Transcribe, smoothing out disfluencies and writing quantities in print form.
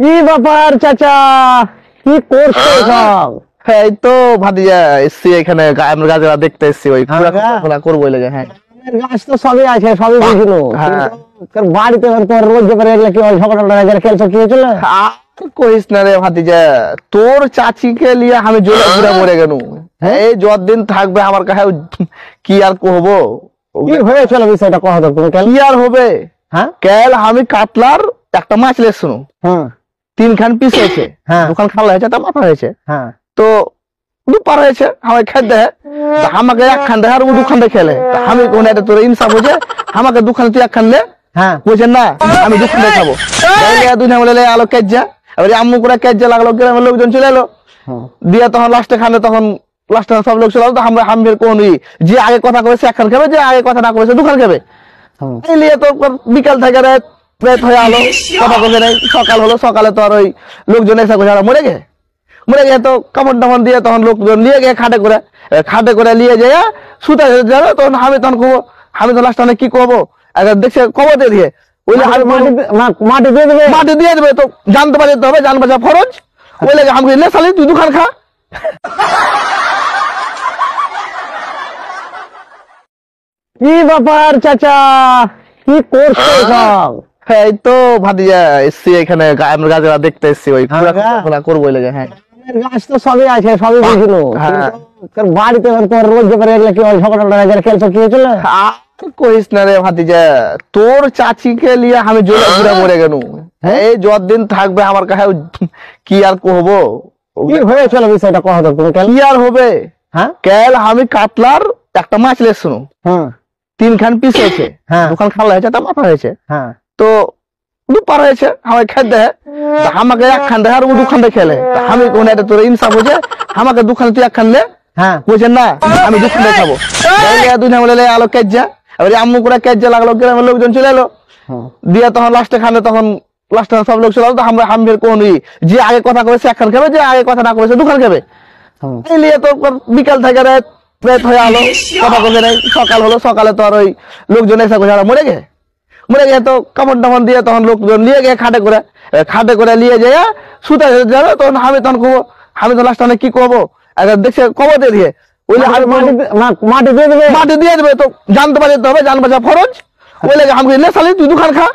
কি ব্যাপার চাচা, কি করছো সব? এই তো ভাতিজা এসছি এখানে আমের গাছগুলা দেখতে এসছি, ওই ঘোরাফেরা করবো লেগে। হ্যাঁ, আমের গাছ তো সবই আছে, সবই বুঝলো। হ্যাঁ। তোর বাড়িতে তোমার রোজ ব্যাপারে এগুলো কি হয়? সকালবেলা খেলছো, কি হয়েছিল? আর কইস না রে ভাতিজা, তোর চাচিকে লিয়ে আমি জোরে ঘুরে মরে গেল। এই যতদিন থাকবে আমার কাছে কি আর কহবো। কি হয়েছিল বিষয়টা কহ তো তুমি। কি আর হবে? হ্যাঁ, কাল আমি কাতলার একটা মাছ লে শুনো, হ্যাঁ, 3খান পিস হয়েছে, হ্যাঁ, 2খান খালা হয়েছে, একটা মাথা হয়েছে। হ্যাঁ, তো দুপার হয়েছে, আমার খেতে দেয়, আমাকে 1খান দেয় আর ও 2খান দিয়ে খেলে। আমি কোন একটা তোর ইনসাফ হয়েছে, আমাকে 2খান তুই 1খান লে, হ্যাঁ, বুঝছেন না? আমি 2খান দিয়ে খাবো। দুই বলে আলো কেজা, এবার আম্মু করে কেজা লাগলো, গ্রামের লোকজন চলে এলো দিয়ে, তখন লাস্টে খানে, তখন লাস্টে সব লোক চলে এলো। তো আমরা হামের কোন যে আগে কথা কয়েছে 1খান খাবে, যে আগে কথা না কয়েছে 2খান খাবে। এই লিয়ে তো বিকাল থেকে রাত হয়ে আলো, কথা কবে নাই। সকাল হলো, সকালে তো আর ওই লোকজন এসে করে মরে গিয়ে তো কাপড় টাপড় দিয়ে তখন লোকজন নিয়ে গিয়ে খাটে করে নিয়ে যায় সুতা যাবে। তখন আমি তখন কবো, আমি তো লাস্ট কি করবো, দেখছে কবর দিয়ে দিয়ে মাটি দিয়ে দেবে। তো জানতে পারি হবে, জান বাঁচা ফরজ। ওই লাগে আমি সালি তুই 2খান খা। কি ব্যাপার চাচা, কি করছো সব? এই তো ভাতিজা এসছি এখানে আমের গাছগুলা দেখতে এসছি, ওই ঘোরাফেরা করবো লেগে। হ্যাঁ, আমের গাছ তো সবই আছে, সবই বুঝলো। হ্যাঁ। তোর বাড়িতে তোমার রোজ ব্যাপারে এগুলো কি হয়? সকালবেলা খেলছো, কি হয়েছিল? আর কইস না রে ভাতিজা, তোর চাচিকে লিয়ে আমি জোরে ঘুরে মরে গেল। এই যতদিন থাকবে আমার কাছে কি আর কহবো। কি হয়েছিল বিষয়টা কহ তো তুমি। কি আর হবে? হ্যাঁ, কাল আমি কাতলার একটা মাছ লে শুনো, হ্যাঁ, 3খান পিস হয়েছে, হ্যাঁ, 2খান খালা হয়েছে, একটা মাথা হয়েছে। হ্যাঁ, তো দুপার হয়েছে, আমার খেতে দেয়, আমাকে 1খান দেয় আর ও 2খান দিয়ে খেলে। আমি কোন একটা তোর ইনসাফ হয়েছে, আমাকে 2খান তুই 1খান লে, হ্যাঁ, বুঝছেন না? আমি 2খান দিয়ে খাবো। দুই বলে আলো কেজা, এবার আম্মু করে কেজা লাগলো, গ্রামের লোকজন চলে এলো দিয়ে, তখন লাস্টে খানে, তখন লাস্টে সব লোক চলে এলো। তো আমরা হামের কোন যে আগে কথা কয়েছে 1খান খাবে, যে আগে কথা না কয়েছে 2খান খাবে। এই লিয়ে তো বিকাল থেকে রাত হয়ে আলো, কথা কবে নাই। সকাল হলো, সকালে তো আর ওই লোকজন এসে মরে গিয়ে তো কাপড় টাপড় দিয়ে, তখন লোকজন নিয়ে গিয়ে খাটে করে নিয়ে যায় সুতা যাবে। তখন আমি তখন কবো, আমি তো লাস্টে কি করবো, দেখছে কবর দিয়ে দিয়ে, ওই মাটি দিয়ে দেবে। তো জানতে পারি হবে, জান বাঁচা ফরজ। ওই লাগে আমি সালি তুই 2খান খা।